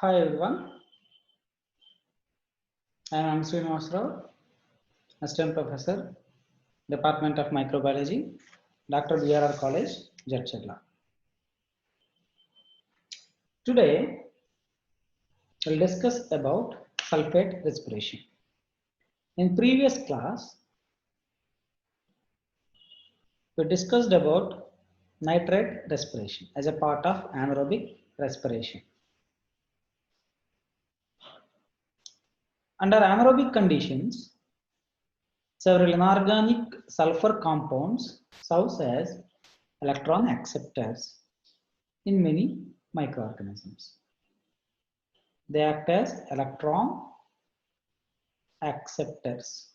Hi everyone, I am Srinivas Rao, Assistant Professor, Department of Microbiology, Dr. BRR College, Jadcherla. Today, we'll discuss about sulfate respiration. In previous class, we discussed about nitrate respiration as a part of anaerobic respiration. Under anaerobic conditions, several inorganic sulfur compounds serve as electron acceptors in many microorganisms. They act as electron acceptors.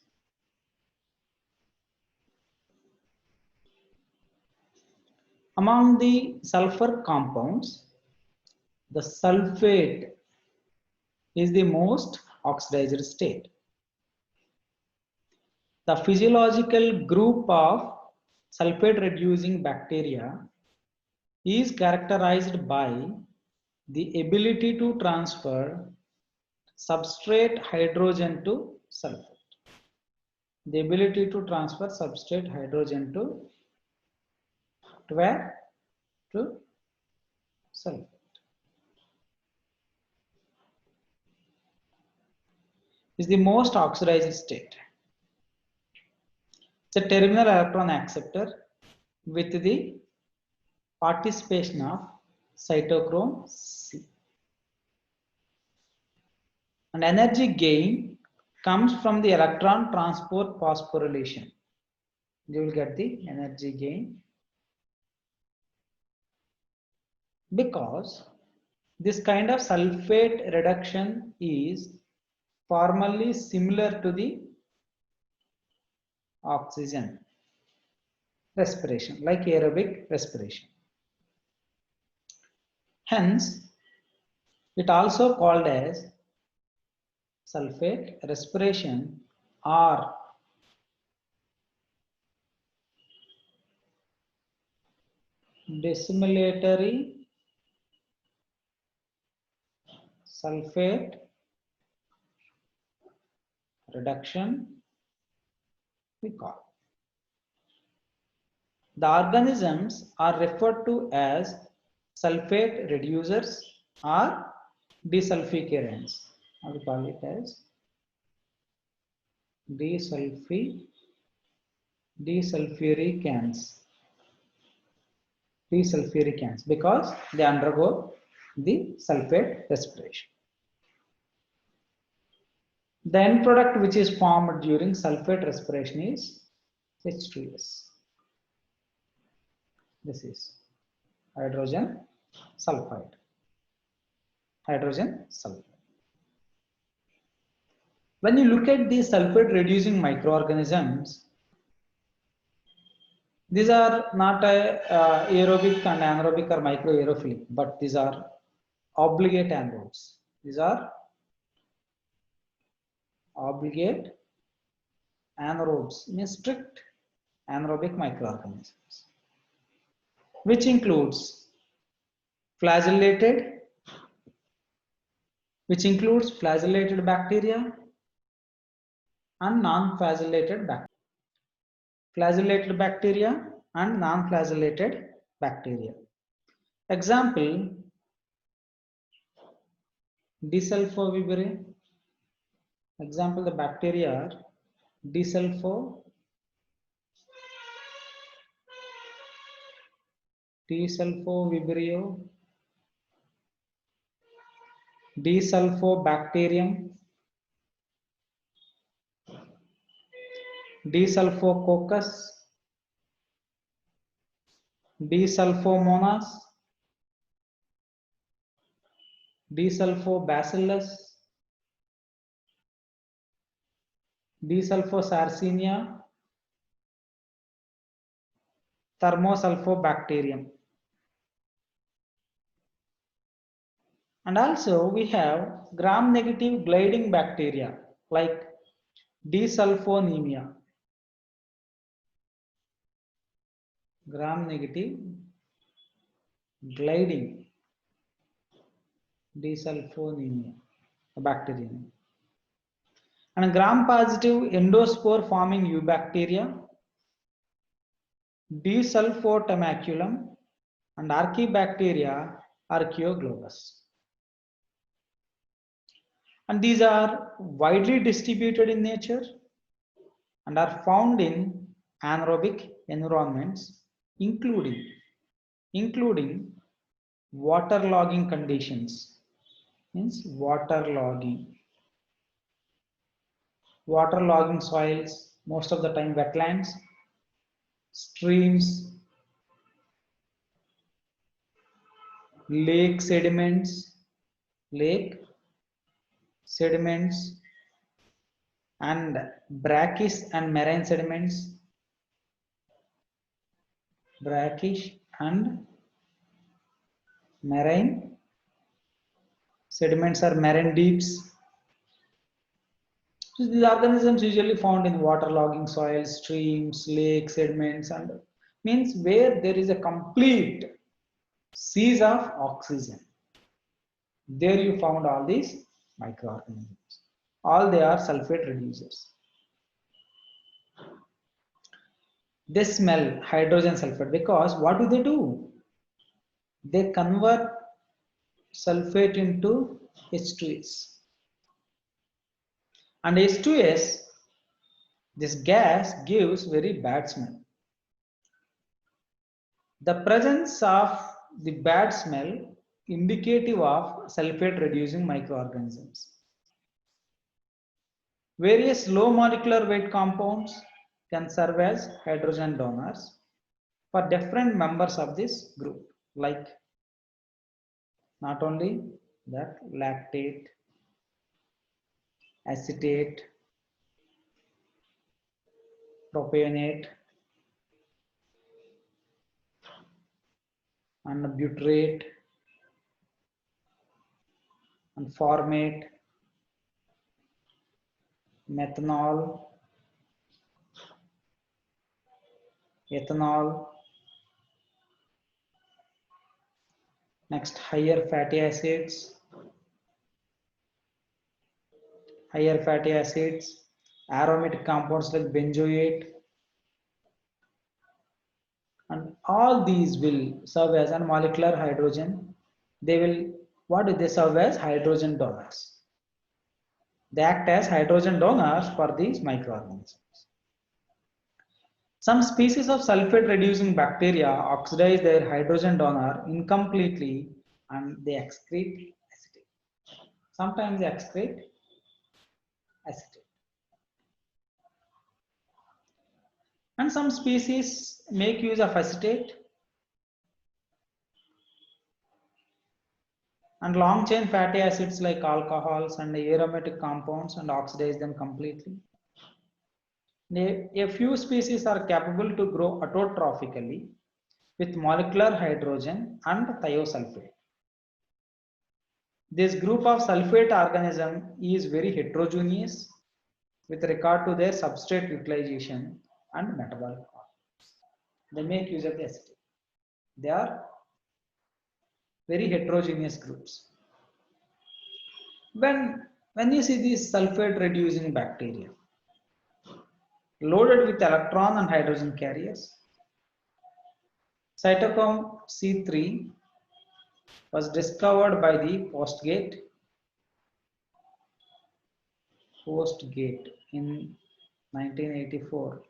Among the sulfur compounds, the sulfate is the most oxidized state. The physiological group of sulfate reducing bacteria is characterized by the ability to transfer substrate hydrogen to sulfate. The ability to transfer substrate hydrogen to where? To sulfate. Is the most oxidized state. It's a terminal electron acceptor with the participation of cytochrome C. And energy gain comes from the electron transport phosphorylation. You will get the energy gain because this kind of sulfate reduction is formally similar to the oxygen respiration, like aerobic respiration. Hence, it also called as sulfate respiration or dissimilatory sulfate reduction we call. The organisms are referred to as sulfate reducers or desulfications. I will call it as desulfuricants because they undergo the sulfate respiration. The end product which is formed during sulfate respiration is H2S. This is hydrogen sulfide. Hydrogen sulfide. When you look at these sulfate reducing microorganisms, these are not aerobic and anaerobic or microaerophilic, but these are obligate anaerobes. These are obligate anaerobes, means strict anaerobic microorganisms, which includes flagellated bacteria and non-flagellated bacteria. Flagellated bacteria and non-flagellated bacteria. Example, desulfovibrio. Example, the bacteria are desulfovibrio, desulfobacterium, desulfococcus, desulfomonas, desulfobacillus, desulfosarcenia, thermosulfobacterium. And also we have gram-negative gliding bacteria like desulfonemia. Gram-negative gliding Desulfonemia, a bacteria name. And gram-positive endospore forming eubacteria, Desulfotamaculum, and Archaebacteria archaeoglobus. And these are widely distributed in nature and are found in anaerobic environments, including waterlogging conditions. Means waterlogging soils, most of the time wetlands, streams, lake sediments, and brackish and marine sediments, brackish and marine sediments are marine deeps. So these organisms usually found in waterlogging soils, streams, lakes, sediments, and means where there is a complete seas of oxygen. There you found all these microorganisms. All they are sulfate reducers. They smell hydrogen sulfate because what do? They convert sulfate into H2S. And H2S, this gas gives very bad smell. The presence of the bad smell indicative of sulfate reducing microorganisms. Various low molecular weight compounds can serve as hydrogen donors for different members of this group, like not only that lactate, acetate, propionate, and butyrate, and formate, methanol, ethanol, next higher fatty acids, aromatic compounds like benzoate, and all these will serve as a molecular hydrogen. They will, what do they serve as? Hydrogen donors. They act as hydrogen donors for these microorganisms. Some species of sulfate reducing bacteria oxidize their hydrogen donor incompletely and they excrete acetate. Sometimes they excrete acetate. And some species make use of acetate and long chain fatty acids like alcohols and aromatic compounds and oxidize them completely. A few species are capable to grow autotrophically with molecular hydrogen and thiosulfate. This group of sulfate organism is very heterogeneous with regard to their substrate utilization and metabolic properties. They make use of the acetate. They are very heterogeneous groups. When you see these sulfate reducing bacteria loaded with electron and hydrogen carriers, cytochrome C3 was discovered by the Postgate in 1984.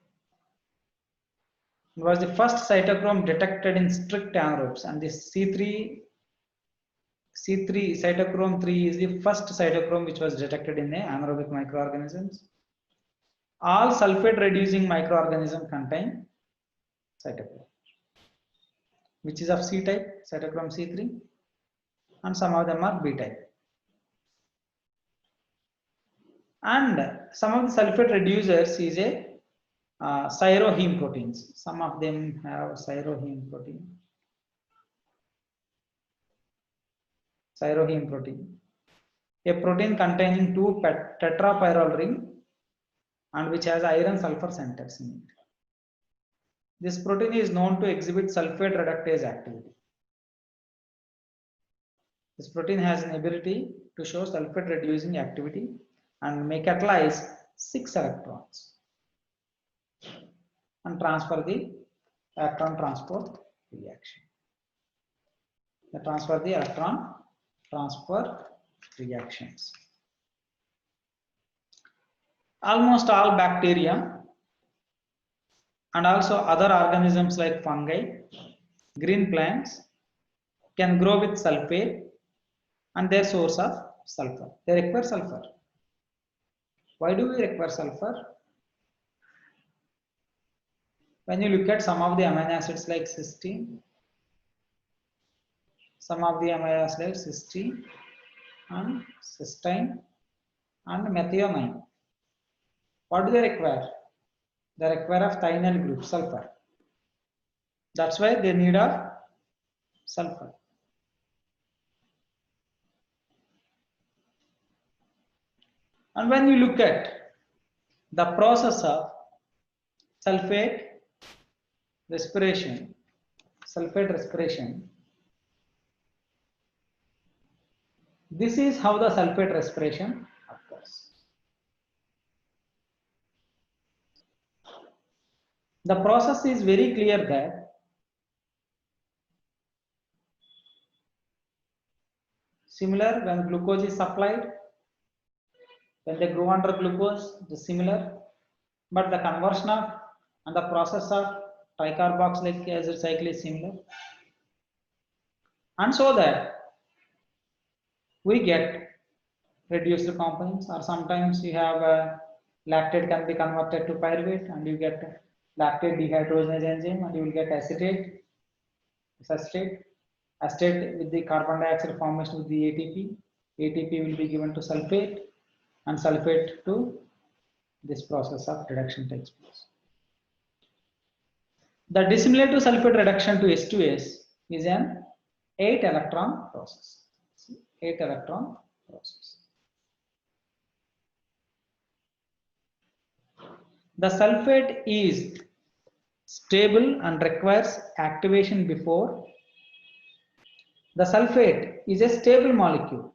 It was the first cytochrome detected in strict anaerobes, and this C3 cytochrome 3 is the first cytochrome which was detected in the anaerobic microorganisms. All sulfate reducing microorganisms contain cytochrome, which is of C type, cytochrome C3, and some of them are B type. And some of the sulfate reducers is a cyroheme proteins. Some of them have cyroheme protein. Cyroheme protein, a protein containing two tetrapyrrole ring and which has iron sulfur centers in it. This protein is known to exhibit sulfate reductase activity. This protein has an ability to show sulfate reducing activity and may catalyze 6 electrons and transfer the electron transport reaction. Transfer the electron transfer reactions. Almost all bacteria and also other organisms like fungi, green plants can grow with sulfate and their source of sulfur. They require sulfur. Why do we require sulfur? When you look at some of the amino acids like cysteine, some of the amino acids like cysteine and cysteine and methionine, what do they require? They require of thioneal group, sulfur. That's why they need of sulfur. And when you look at the process of sulfate respiration, this is how the sulfate respiration occurs. The process is very clear that similar when glucose is supplied, when they grow under glucose, it is similar, but the conversion of and the process of tricarboxylic acid cycle is similar. And so that we get reduced components, or sometimes you have lactate can be converted to pyruvate and you get lactate dehydrogenase enzyme and you will get acetate with the carbon dioxide formation with the ATP. ATP will be given to sulfate and sulfate to this process of reduction takes place. The dissimilar to sulfate reduction to H2S is an 8 electron process. 8 electron process. The sulfate is stable and requires activation before. The sulfate is a stable molecule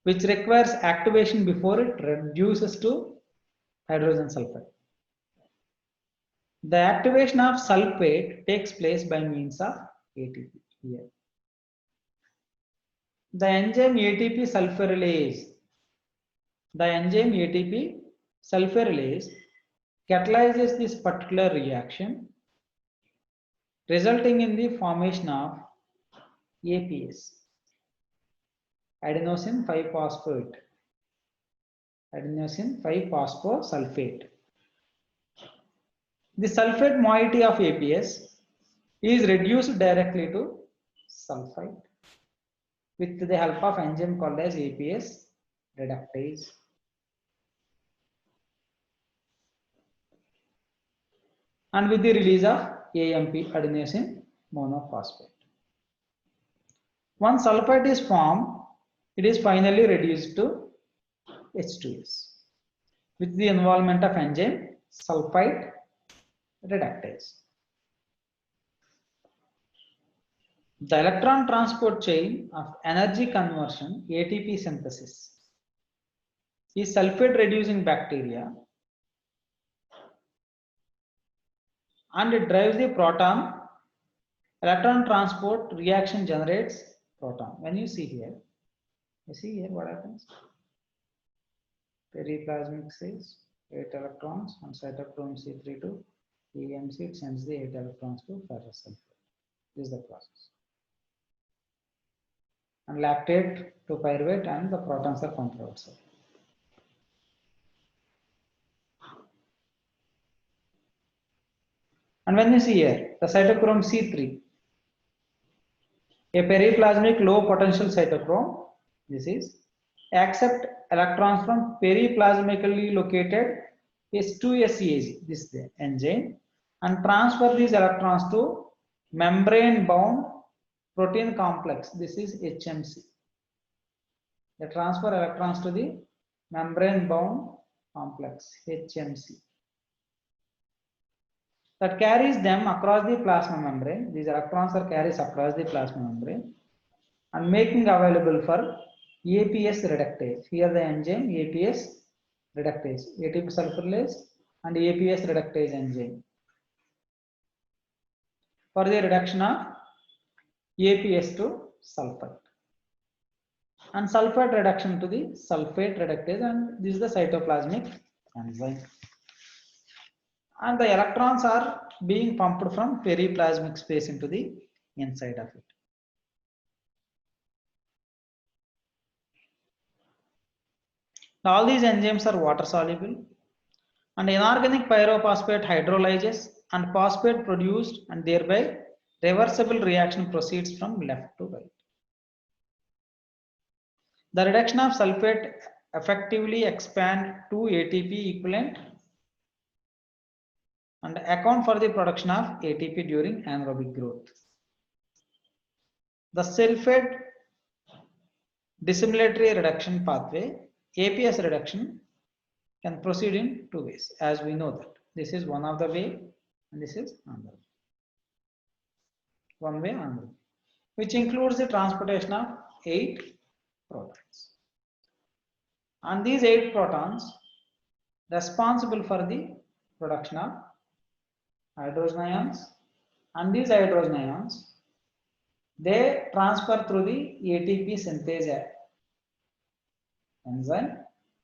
which requires activation before it reduces to hydrogen sulfide. The activation of sulfate takes place by means of ATP here. The enzyme ATP sulfurylase catalyzes this particular reaction, resulting in the formation of APS, adenosine 5-phosphate, adenosine 5-phosphosulfate. The sulfate moiety of APS is reduced directly to sulfite with the help of enzyme called as APS reductase. And with the release of AMP, adenosine monophosphate. Once sulfite is formed, it is finally reduced to H2S with the involvement of enzyme sulfite reductase. The electron transport chain of energy conversion ATP synthesis is sulfate reducing bacteria and it drives the proton. Electron transport reaction generates proton. When you see here what happens? Periplasmic says 8 electrons on cytochrome C32 EMC, it sends the 8 electrons to ferrous sulfate. This is the process. And lactate to pyruvate and the protons are counted outside. And when you see here the cytochrome C3, a periplasmic low potential cytochrome, this is accept electrons from periplasmically located H2SEAG, this is the enzyme, and transfer these electrons to membrane bound protein complex, this is HMC. They transfer electrons to the membrane bound complex HMC that carries them across the plasma membrane. These electrons are carried across the plasma membrane and making available for APS reductase. Here the enzyme APS reductase, ATP sulfurylase and APS reductase enzyme for the reduction of APS to sulfate and sulfate reduction to the sulfate reductase, and this is the cytoplasmic enzyme. And the electrons are being pumped from periplasmic space into the inside of it. All these enzymes are water soluble, and inorganic pyrophosphate hydrolyzes and phosphate produced, and thereby reversible reaction proceeds from left to right. The reduction of sulfate effectively expand 2 ATP equivalent and account for the production of ATP during anaerobic growth. The sulfate dissimilatory reduction pathway, APS reduction, can proceed in 2 ways, as we know that. This is one of the way, and this is another. One way, another, which includes the transportation of 8 protons. And these 8 protons responsible for the production of hydrogen ions, and these hydrogen ions, they transfer through the ATP synthase enzyme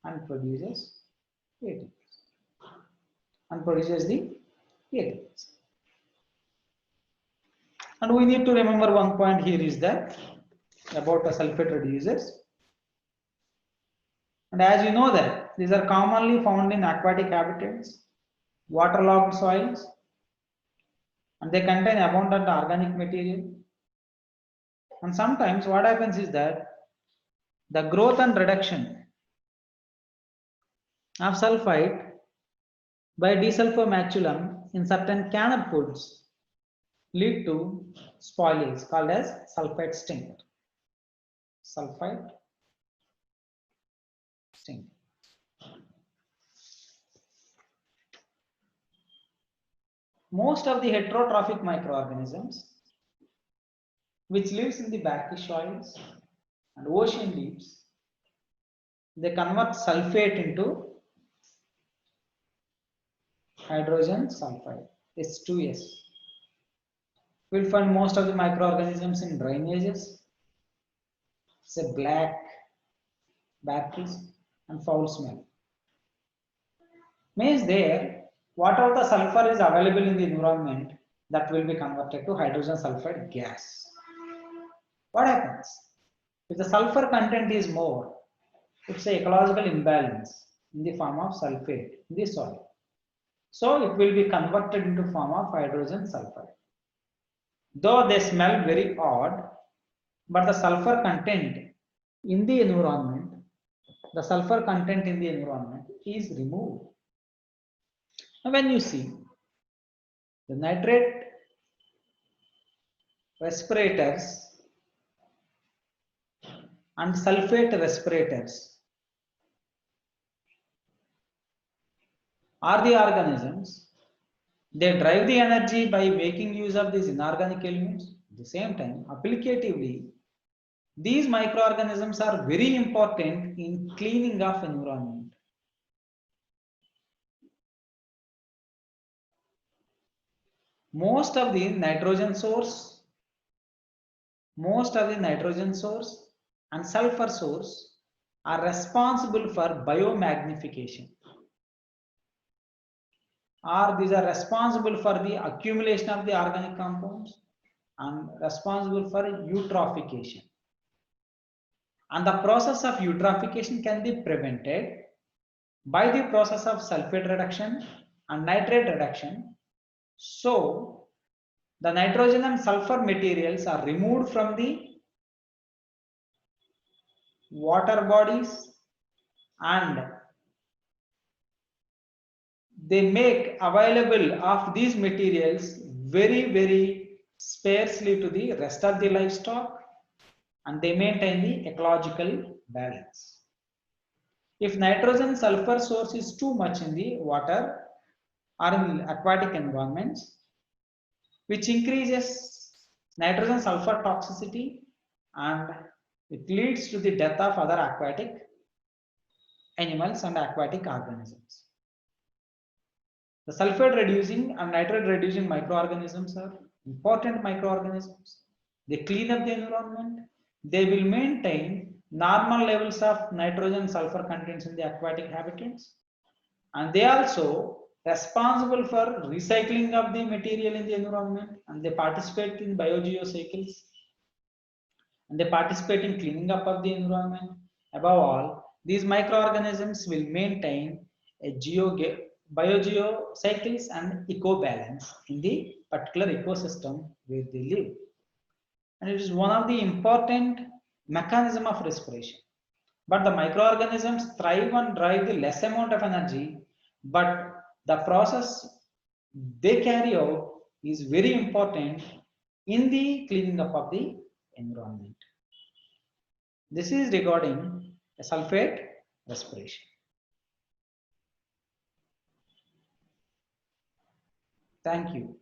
and produces ATP and produces the ATP. And we need to remember one point here is that about the sulfate reducers. And as you know that these are commonly found in aquatic habitats, waterlogged soils, and they contain abundant organic material. And sometimes what happens is that the growth and reduction of sulfite by desulfomaculum in certain canned foods lead to spoilage called as sulfite stinger. Sulfite stinger. Most of the heterotrophic microorganisms which lives in the brackish soils and ocean leaves, they convert sulfate into hydrogen sulfide, H2S. We'll find most of the microorganisms in drainages, say black, brackish and foul smell. Means there, whatever the sulfur is available in the environment, that will be converted to hydrogen sulfide gas. What happens? If the sulfur content is more, it's an ecological imbalance in the form of sulfate in the soil. So it will be converted into form of hydrogen sulfide. Though they smell very odd, but the sulfur content in the environment, is removed. Now when you see the nitrate respirators and sulfate respirators are the organisms, they drive the energy by making use of these inorganic elements. At the same time, applicatively, these microorganisms are very important in cleaning of environment. Most of the nitrogen source and sulfur source are responsible for biomagnification, or these are responsible for the accumulation of the organic compounds and responsible for eutrophication. And the process of eutrophication can be prevented by the process of sulfate reduction and nitrate reduction. So the nitrogen and sulfur materials are removed from the water bodies and they make available of these materials very, very sparsely to the rest of the livestock, and they maintain the ecological balance. If nitrogen sulfur source is too much in the water or in aquatic environments, which increases nitrogen sulfur toxicity and it leads to the death of other aquatic animals and aquatic organisms. The sulfate reducing and nitrate reducing microorganisms are important microorganisms. They clean up the environment. They will maintain normal levels of nitrogen sulfur contents in the aquatic habitats. And they also responsible for recycling of the material in the environment, and they participate in biogeocycles, and they participate in cleaning up of the environment. Above all, these microorganisms will maintain a biogeocycles and eco-balance in the particular ecosystem where they live. And it is one of the important mechanism of respiration. But the microorganisms thrive and drive the less amount of energy, but the process they carry out is very important in the cleaning up of the environment. This is regarding a sulfate respiration. Thank you.